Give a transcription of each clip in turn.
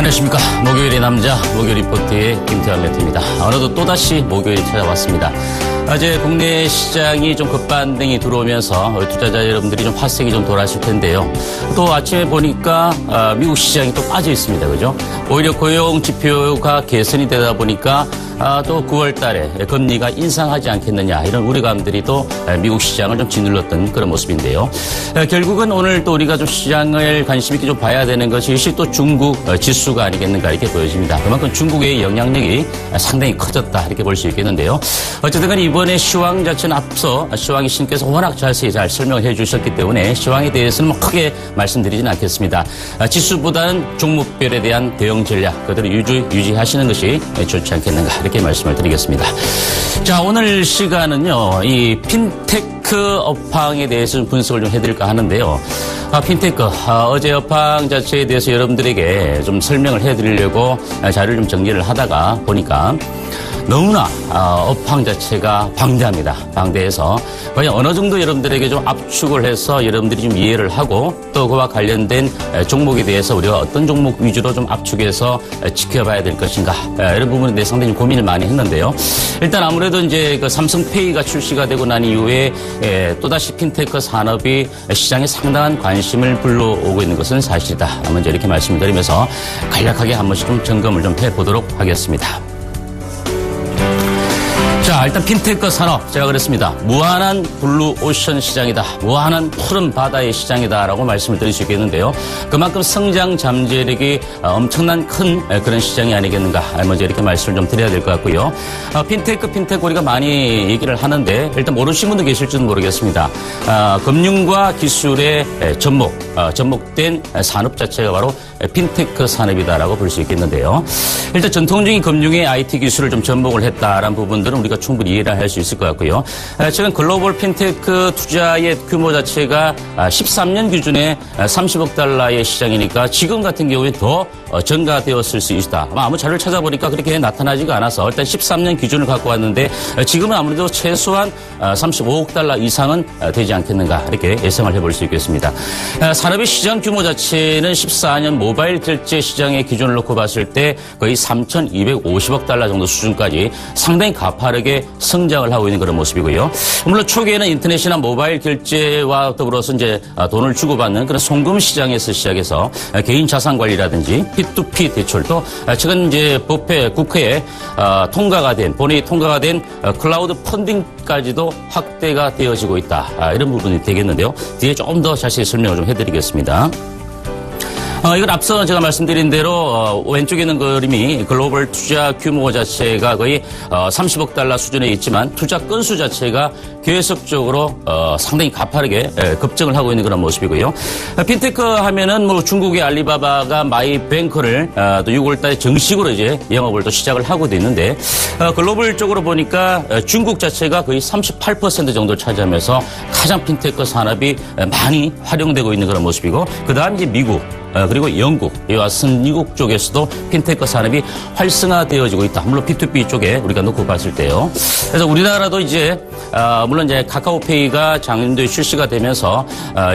안녕하십니까. 목요일의 남자, 목요일 리포트의 김태환 매트입니다. 어느덧 또다시 목요일이 찾아왔습니다. 어제 국내 시장이 좀 급반등이 들어오면서 투자자 여러분들이 좀 화색이 좀 돌았을 텐데요. 또 아침에 보니까 미국 시장이 또 빠져 있습니다. 그죠? 오히려 고용 지표가 개선이 되다 보니까 또 9월 달에 금리가 인상하지 않겠느냐 이런 우려감들이 또 미국 시장을 좀 짓눌렀던 그런 모습인데요. 결국은 오늘 또 우리가 좀 시장을 관심 있게 좀 봐야 되는 것이 역시 또 중국 지수가 아니겠는가 이렇게 보여집니다. 그만큼 중국의 영향력이 상당히 커졌다 이렇게 볼 수 있겠는데요. 어쨌든 간에 이번에 시황 자체는 앞서 시황이 신께서 워낙 자세히 잘 설명을 해 주셨기 때문에 시황에 대해서는 뭐 크게 말씀드리지는 않겠습니다. 지수보다는 종목별에 대한 대응 전략 그대로 유지하시는 것이 좋지 않겠는가 이렇게 말씀을 드리겠습니다. 자, 오늘 시간은요, 이 핀테크 업황에 대해서 좀 분석을 좀 해드릴까 하는데요. 핀테크, 어제 업황 자체에 대해서 여러분들에게 좀 설명을 해드리려고 자료를 좀 정리를 하다가 보니까 너무나 업황 자체가 방대합니다. 방대해서 과연 어느 정도 여러분들에게 좀 압축을 해서 여러분들이 좀 이해를 하고 또 그와 관련된 종목에 대해서 우리가 어떤 종목 위주로 좀 압축해서 지켜봐야 될 것인가 이런 부분에 대해서 상당히 좀 고민을 많이 했는데요. 일단 아무래도 이제 그 삼성페이가 출시가 되고 난 이후에 또다시 핀테크 산업이 시장에 상당한 관심을 불러오고 있는 것은 사실이다. 먼저 이렇게 말씀을 드리면서 간략하게 한 번씩 좀 점검을 좀 해보도록 하겠습니다. 자, 일단 핀테크 산업, 제가 그랬습니다. 무한한 블루오션 시장이다. 무한한 푸른 바다의 시장이다라고 말씀을 드릴 수 있겠는데요. 그만큼 성장 잠재력이 엄청난 큰 그런 시장이 아니겠는가. 먼저 이렇게 말씀을 좀 드려야 될 것 같고요. 핀테크 우리가 많이 얘기를 하는데 일단 모르시는 분도 계실지도 모르겠습니다. 금융과 기술의 접목된 산업 자체가 바로 핀테크 산업이다라고 볼 수 있겠는데요. 일단 전통적인 금융의 IT 기술을 좀 접목을 했다라는 부분들은 우리가 충분히 이해를 할 수 있을 것 같고요. 최근 글로벌 핀테크 투자의 규모 자체가 13년 기준에 30억 달러의 시장이니까 지금 같은 경우에 더 증가되었을 수 있다. 아무 자료를 찾아보니까 그렇게 나타나지가 않아서 일단 13년 기준을 갖고 왔는데 지금은 아무래도 최소한 35억 달러 이상은 되지 않겠는가 이렇게 예상을 해볼 수 있겠습니다. 산업의 시장 규모 자체는 14년 모바일 결제 시장의 기준을 놓고 봤을 때 거의 3,250억 달러 정도 수준까지 상당히 가파르게 성장을 하고 있는 그런 모습이고요. 물론 초기에는 인터넷이나 모바일 결제와 더불어서 이제 돈을 주고받는 그런 송금 시장에서 시작해서 개인 자산 관리라든지 P2P 대출 또 최근 이제 국회에 본회의 통과가 된 클라우드 펀딩까지도 확대가 되어지고 있다. 이런 부분이 되겠는데요. 뒤에 조금 더 자세히 설명을 좀 해드리겠습니다. 이건 앞서 제가 말씀드린 대로 왼쪽에 있는 그림이 글로벌 투자 규모 자체가 거의 30억 달러 수준에 있지만 투자 건수 자체가 계속적으로 상당히 가파르게 급증을 하고 있는 그런 모습이고요. 핀테크 하면은 뭐 중국의 알리바바가 마이뱅크를 또 6월 달에 정식으로 이제 영업을 또 시작을 하고도 있는데 글로벌적으로 보니까 중국 자체가 거의 38% 정도를 차지하면서 가장 핀테크 산업이 많이 활용되고 있는 그런 모습이고 그다음 이제 미국 그리고 영국, 이와 선진국 쪽에서도 핀테크 산업이 활성화되어지고 있다. 물론 P2P 쪽에 우리가 놓고 봤을 때요. 그래서 우리나라도 이제 물론 이제 카카오페이가 작년도에 출시가 되면서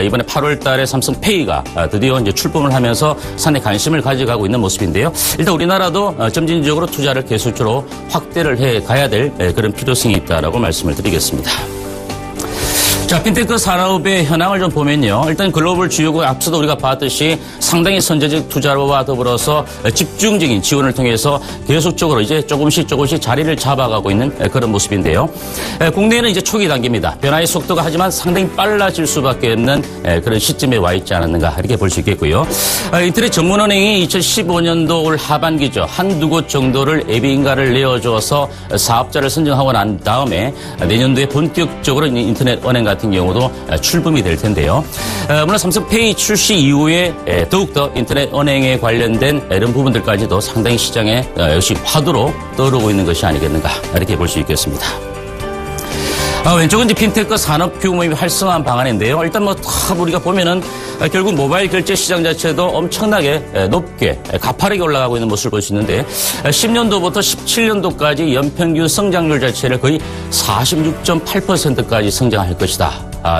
이번에 8월 달에 삼성페이가 드디어 이제 출범을 하면서 상당히 관심을 가져가고 있는 모습인데요. 일단 우리나라도 점진적으로 투자를 계속적으로 확대를 해 가야 될 그런 필요성이 있다라고 말씀을 드리겠습니다. 자, 핀테크 산업의 현황을 좀 보면요. 일단 글로벌 주요국 앞서도 우리가 봤듯이 상당히 선제적 투자와 더불어서 집중적인 지원을 통해서 계속적으로 이제 조금씩 자리를 잡아가고 있는 그런 모습인데요. 국내에는 이제 초기 단계입니다. 변화의 속도가 하지만 상당히 빨라질 수밖에 없는 그런 시점에 와 있지 않았는가 이렇게 볼 수 있겠고요. 인터넷 전문은행이 2015년도 올 하반기죠. 한두 곳 정도를 앱인가를 내어줘서 사업자를 선정하고 난 다음에 내년도에 본격적으로 인터넷 은행 같은 경우도 출범이 될 텐데요. 물론 삼성페이 출시 이후에 더욱더 인터넷 은행에 관련된 이런 부분들까지도 상당히 시장에 역시 화두로 떠오르고 있는 것이 아니겠는가 이렇게 볼 수 있겠습니다. 왼쪽은 이제 핀테크 산업 규모의 활성화한 방안인데요. 일단 뭐 다 우리가 보면은 결국 모바일 결제 시장 자체도 엄청나게 높게 가파르게 올라가고 있는 모습을 볼 수 있는데 10년도부터 17년도까지 연평균 성장률 자체를 거의 46.8%까지 성장할 것이다.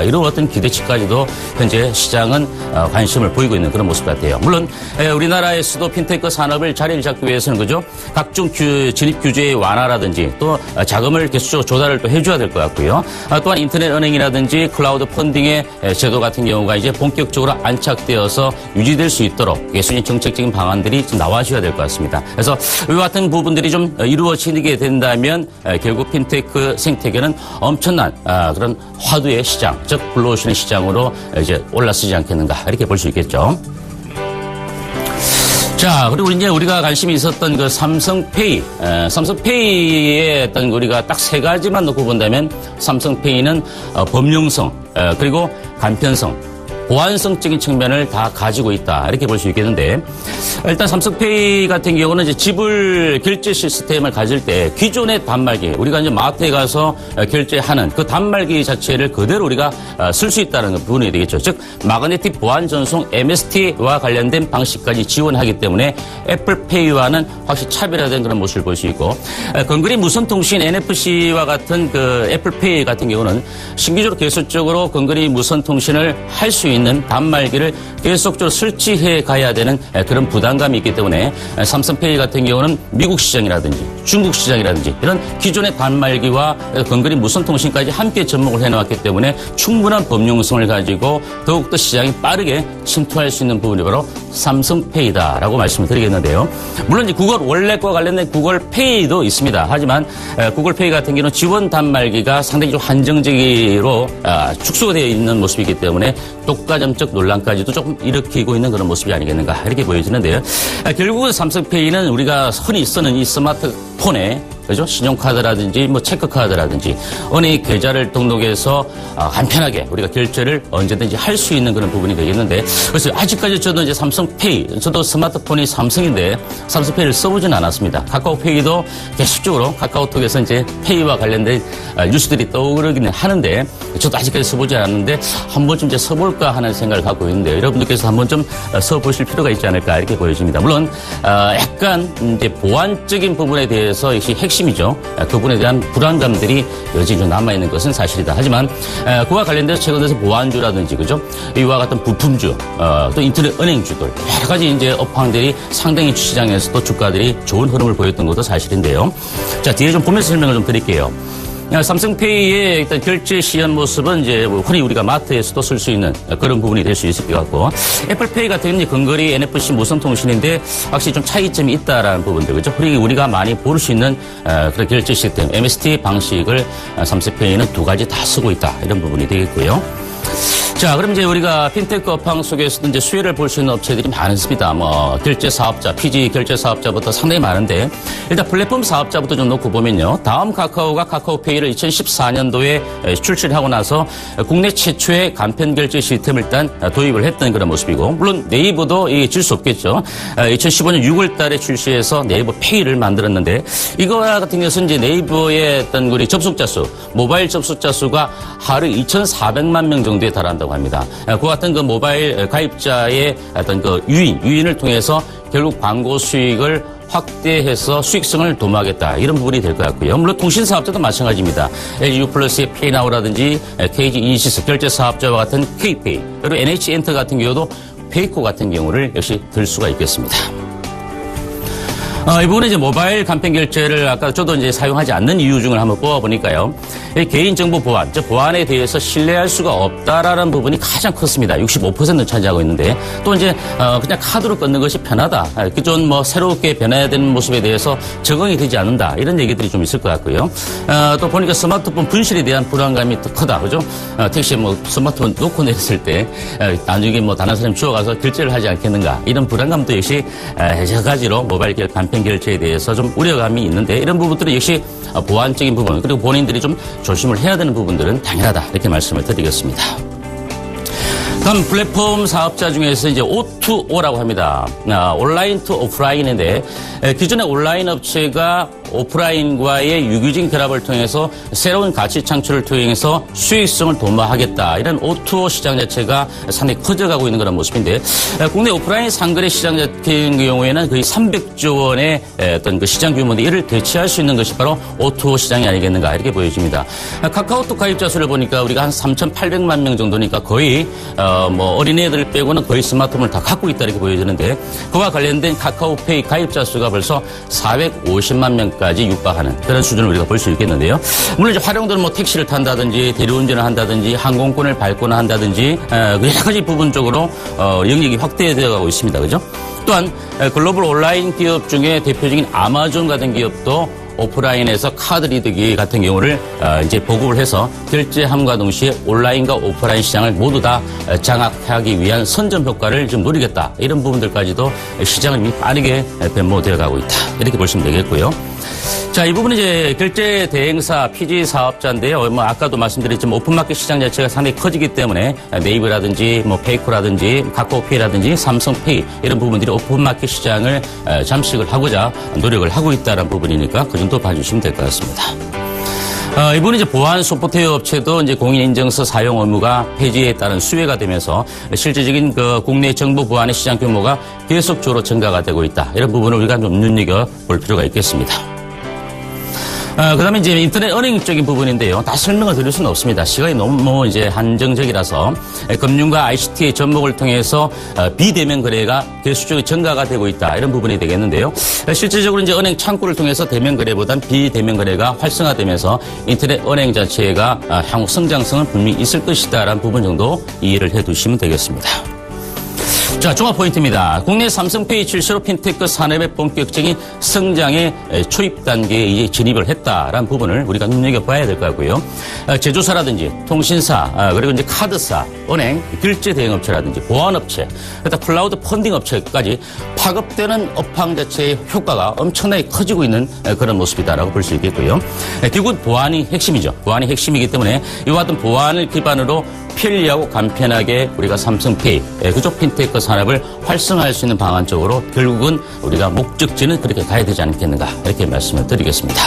이런 어떤 기대치까지도 현재 시장은 관심을 보이고 있는 그런 모습 같아요. 물론 우리나라에서도 핀테크 산업을 자리를 잡기 위해서는 그죠? 각종 진입 규제의 완화라든지 또 자금을 계속적으로 조달을 또 해줘야 될 것 같고요. 또한 인터넷 은행이라든지 클라우드 펀딩의 제도 같은 경우가 이제 본격적으로 안착되어서 유지될 수 있도록 예술인 정책적인 방안들이 좀 나와줘야 될 것 같습니다. 그래서 이와 같은 부분들이 좀 이루어지게 된다면 결국 핀테크 생태계는 엄청난 그런 화두의 시장, 즉 블루오션의 시장으로 이제 올라서지 않겠는가 이렇게 볼 수 있겠죠. 자, 그리고 이제 우리가 관심이 있었던 그 삼성페이의 어떤 우리가 딱 세 가지만 놓고 본다면 삼성페이는 범용성, 그리고 간편성, 보안성적인 측면을 다 가지고 있다. 이렇게 볼 수 있겠는데, 일단 삼성페이 같은 경우는 이제 지불 결제 시스템을 가질 때 기존의 단말기, 우리가 이제 마트에 가서 결제하는 그 단말기 자체를 그대로 우리가 쓸 수 있다는 부분이 되겠죠. 즉, 마그네틱 보안 전송 MST와 관련된 방식까지 지원하기 때문에 애플페이와는 확실히 차별화된 그런 모습을 볼 수 있고, 건그리 무선통신 NFC와 같은 그 애플페이 같은 경우는 신기적으로 계속적으로 건그리 무선통신을 할 수 있는 단말기를 계속적으로 설치해 가야 되는 그런 부담감이 있기 때문에 삼성페이 같은 경우는 미국 시장이라든지 중국 시장이라든지 이런 기존의 단말기와 건그리 무선통신까지 함께 접목을 해놓았기 때문에 충분한 범용성을 가지고 더욱더 시장이 빠르게 침투할 수 있는 부분이 바로 삼성페이다라고 말씀을 드리겠는데요. 물론 이제 구글 월렛과 관련된 구글페이도 있습니다. 하지만 구글페이 같은 경우는 지원 단말기가 상당히 좀 한정적으로 축소가 되어 있는 모습이기 때문에 독과점적 논란까지도 조금 일으키고 있는 그런 모습이 아니겠는가 이렇게 보여지는데요. 결국은 삼성페이는 우리가 흔히 쓰는 이 스마트폰에 그죠? 신용카드라든지 뭐 체크카드라든지 은행 계좌를 등록해서 간편하게 우리가 결제를 언제든지 할 수 있는 그런 부분이 되겠는데, 그래서 아직까지 저도 이제 삼성페이, 저도 스마트폰이 삼성인데 삼성페이를 써보지는 않았습니다. 카카오페이도 계속적으로 카카오톡에서 이제 페이와 관련된 뉴스들이 떠오르기는 하는데 저도 아직까지 써보지 않았는데 한 번쯤 이제 써볼까 하는 생각을 갖고 있는데 여러분들께서 한번 좀 써보실 필요가 있지 않을까 이렇게 보여집니다. 물론 약간 이제 보안적인 부분에 대해서 역시 핵심이죠. 그 부분에 대한 불안감들이 여전히 좀 남아있는 것은 사실이다. 하지만 그와 관련돼서 최근 들어서 보안주라든지 그죠? 이와 같은 부품주, 또 인터넷 은행주들 여러 가지 이제 업황들이 상당히 시장에서도 주가들이 좋은 흐름을 보였던 것도 사실인데요. 자, 뒤에 좀 보면서 설명을 좀 드릴게요. 삼성페이의 일단 결제 시연 모습은 이제 흔히 우리가 마트에서도 쓸 수 있는 그런 부분이 될 수 있을 것 같고, 애플페이 같은 경우는 근거리 NFC 무선통신인데 확실히 좀 차이점이 있다라는 부분들, 그죠? 흔히 우리가 많이 볼 수 있는 그런 결제 시스템, MST 방식을 삼성페이는 두 가지 다 쓰고 있다. 이런 부분이 되겠고요. 자, 그럼 이제 우리가 핀테크 업황 속에서도 이제 수혜를 볼 수 있는 업체들이 많습니다. 뭐, 결제 사업자, PG 결제 사업자부터 상당히 많은데, 일단 플랫폼 사업자부터 좀 놓고 보면요. 다음 카카오가 카카오페이를 2014년도에 출시를 하고 나서 국내 최초의 간편 결제 시스템을 일단 도입을 했던 그런 모습이고, 물론 네이버도 질 수 없겠죠. 2015년 6월 달에 출시해서 네이버 페이를 만들었는데, 이거와 같은 경우는 이제 네이버의 어떤 우리 접속자 수, 모바일 접속자 수가 하루 2,400만 명 정도에 달한다고 합니다. 그와 같은 그 모바일 가입자의 어떤 그 유인을 통해서 결국 광고 수익을 확대해서 수익성을 도모하겠다. 이런 부분이 될 것 같고요. 물론 통신 사업자도 마찬가지입니다. LG U+의 페이나우라든지 KG 이니시스 결제 사업자와 같은 K페이, 그리고 NH엔터 같은 경우도 페이코 같은 경우를 역시 들 수가 있겠습니다. 이 부분은 이제 모바일 간편 결제를 아까 저도 이제 사용하지 않는 이유 중을 한번 뽑아보니까요. 개인정보 보안, 즉 보안에 대해서 신뢰할 수가 없다라는 부분이 가장 컸습니다. 65%를 차지하고 있는데, 또 이제 그냥 카드로 끊는 것이 편하다. 기존 뭐 새롭게 변해야 되는 모습에 대해서 적응이 되지 않는다. 이런 얘기들이 좀 있을 것 같고요. 또 보니까 스마트폰 분실에 대한 불안감이 더 크다. 그죠? 택시에 뭐 스마트폰 놓고 내렸을 때 나중에 뭐 다른 사람이 주워가서 결제를 하지 않겠는가. 이런 불안감도 역시 여러 가지로 모바일 간편 결제에 대해서 좀 우려감이 있는데, 이런 부분들은 역시 보안적인 부분, 그리고 본인들이 좀 조심을 해야 되는 부분들은 당연하다. 이렇게 말씀을 드리겠습니다. 다음 플랫폼 사업자 중에서 이제 O2O라고 합니다. 온라인 투 오프라인인데, 기존의 온라인 업체가 오프라인과의 유기적인 결합을 통해서 새로운 가치 창출을 통해서 수익성을 도모하겠다. 이런 O2O 시장 자체가 상당히 커져가고 있는 그런 모습인데 국내 오프라인 상거래 시장 같은 경우에는 거의 300조 원의 어떤 그 시장 규모인데 이를 대체할 수 있는 것이 바로 O2O 시장이 아니겠는가 이렇게 보여집니다. 카카오톡 가입자 수를 보니까 우리가 한 3,800만 명 정도니까 거의 어린애들 빼고는 거의 스마트폰을 다 갖고 있다 이렇게 보여지는데 그와 관련된 카카오페이 가입자 수가 벌써 450만 명까지 육박하는 그런 수준을 우리가 볼 수 있겠는데요. 물론 이제 활용들은 택시를 탄다든지 대리운전을 한다든지 항공권을 밟거나 한다든지 여러 가지 부분적으로 영역이 확대되어 가고 있습니다. 그죠? 또한 글로벌 온라인 기업 중에 대표적인 아마존 같은 기업도 오프라인에서 카드 리더기 같은 경우를 이제 보급을 해서 결제함과 동시에 온라인과 오프라인 시장을 모두 다 장악하기 위한 선점 효과를 좀 노리겠다. 이런 부분들까지도 시장은 이미 빠르게 변모되어 가고 있다. 이렇게 보시면 되겠고요. 자, 이 부분은 이제 결제 대행사 PG 사업자인데요. 아까도 말씀드렸지만 오픈마켓 시장 자체가 상당히 커지기 때문에 네이버라든지 페이코라든지 카카오페이라든지 삼성페이 이런 부분들이 오픈마켓 시장을 잠식을 하고자 노력을 하고 있다는 부분이니까 그 정도 봐주시면 될 것 같습니다. 이번에 이제 보안 소프트웨어 업체도 이제 공인인증서 사용 의무가 폐지에 따른 수혜가 되면서 실질적인 그 국내 정보 보안의 시장 규모가 계속적으로 증가가 되고 있다. 이런 부분을 우리가 좀 눈여겨볼 필요가 있겠습니다. 그 다음에 이제 인터넷 은행적인 부분인데요. 다 설명을 드릴 수는 없습니다. 시간이 너무 이제 한정적이라서 금융과 ICT의 접목을 통해서 비대면 거래가 계속적으로 증가가 되고 있다. 이런 부분이 되겠는데요. 실질적으로 이제 은행 창구를 통해서 대면 거래보단 비대면 거래가 활성화되면서 인터넷 은행 자체가 향후 성장성은 분명히 있을 것이다라는 부분 정도 이해를 해 두시면 되겠습니다. 자, 종합 포인트입니다. 국내 삼성페이 출시로 핀테크 산업의 본격적인 성장의 초입 단계에 이제 진입을 했다라는 부분을 우리가 눈여겨봐야 될 것 같고요. 제조사라든지 통신사, 그리고 이제 카드사, 은행, 결제 대행업체라든지 보안업체, 그다음 클라우드 펀딩 업체까지 파급되는 업황 자체의 효과가 엄청나게 커지고 있는 그런 모습이다라고 볼 수 있겠고요. 결국은 보안이 핵심이죠. 보안이 핵심이기 때문에 이와 같은 보안을 기반으로 편리하고 간편하게 우리가 삼성페이, 그쪽 핀테크 산업을 활성화할 수 있는 방안 쪽으로 결국은 우리가 목적지는 그렇게 가야 되지 않겠는가 이렇게 말씀을 드리겠습니다.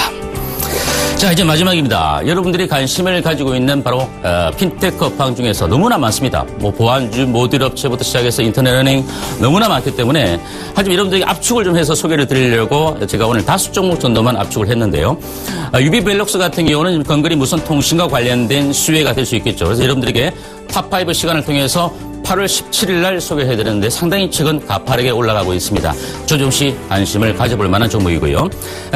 자, 이제 마지막입니다. 여러분들이 관심을 가지고 있는 바로 핀테크 업황 중에서 너무나 많습니다. 보안주 모듈 업체부터 시작해서 인터넷 은행 너무나 많기 때문에 하지만 여러분들에게 압축을 좀 해서 소개를 드리려고 제가 오늘 5종목 정도만 압축을 했는데요. 유비벨록스 같은 경우는 근거리 무선 통신과 관련된 수혜가 될 수 있겠죠. 그래서 여러분들에게 탑5 시간을 통해서 8월 17일 날 소개해드렸는데 상당히 최근 가파르게 올라가고 있습니다. 조금씩 관심을 가져볼 만한 종목이고요.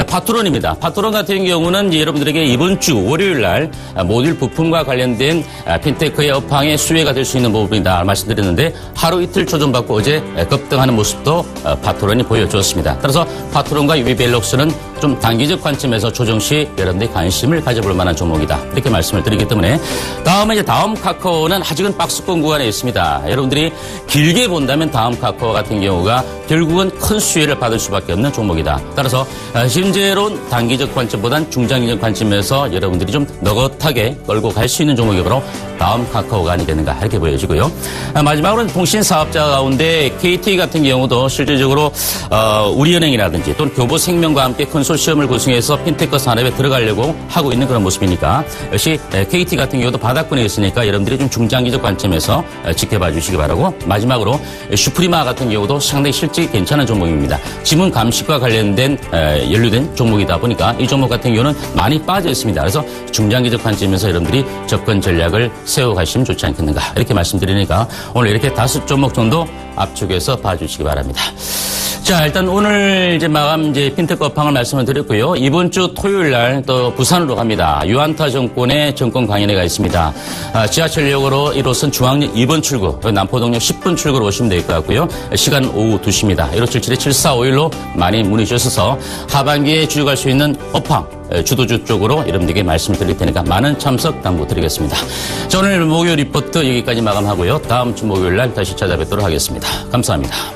파트론입니다. 파트론 같은 경우는 이제 여러분들에게 이번 주 월요일 날 모듈 부품과 관련된 핀테크의 업황의 수혜가 될 수 있는 부분이다 말씀드렸는데 하루 이틀 조정받고 어제 급등하는 모습도 파트론이 보여주었습니다. 따라서 파트론과 유비벨록스는 좀 단기적 관점에서 조정시 여러분들이 관심을 가져볼 만한 종목이다. 이렇게 말씀을 드리기 때문에 다음 카카오는 아직은 박스권 구간에 있습니다. 여러분들이 길게 본다면 다음 카카오 같은 경우가 결국은 큰 수혜를 받을 수밖에 없는 종목이다. 따라서 현재로는 단기적 관점보단 중장기적 관점에서 여러분들이 좀 너긋하게 끌고 갈 수 있는 종목이 바로 다음 카카오가 아니겠는가 이렇게 보여지고요. 마지막으로는 통신 사업자 가운데 KT 같은 경우도 실질적으로 우리은행이라든지 또는 교보생명과 함께 컨소시엄을 구성해서 핀테크 산업에 들어가려고 하고 있는 그런 모습이니까 역시 KT 같은 경우도 바닥권에 있으니까 여러분들이 좀 중장기적 관점에서 지켜봐 주시기 바라고 마지막으로 슈프리마 같은 경우도 상당히 실질이 괜찮은 종목입니다. 지문 감식과 관련된 연루된 종목이다 보니까 이 종목 같은 경우는 많이 빠져 있습니다. 그래서 중장기적 관점에서 여러분들이 접근 전략을 세워가시면 좋지 않겠는가 이렇게 말씀드리니까 오늘 이렇게 5종목 정도 압축해서 봐주시기 바랍니다. 자, 일단 오늘 이제 마감 핀테크 업황을 말씀을 드렸고요. 이번 주 토요일 날 또 부산으로 갑니다. 유안타 정권의 정권 강연회가 있습니다. 지하철역으로 1호선 중앙역 2번 출구, 남포동역 10분 출구로 오시면 될 것 같고요. 시간은 오후 2시입니다. 1577-7451로 많이 문의 주셔서 하반기에 주목할 수 있는 업황, 주도주 쪽으로 여러분들에게 말씀을 드릴 테니까 많은 참석 당부드리겠습니다. 자, 오늘 목요일 리포트 여기까지 마감하고요. 다음 주 목요일 날 다시 찾아뵙도록 하겠습니다. 감사합니다.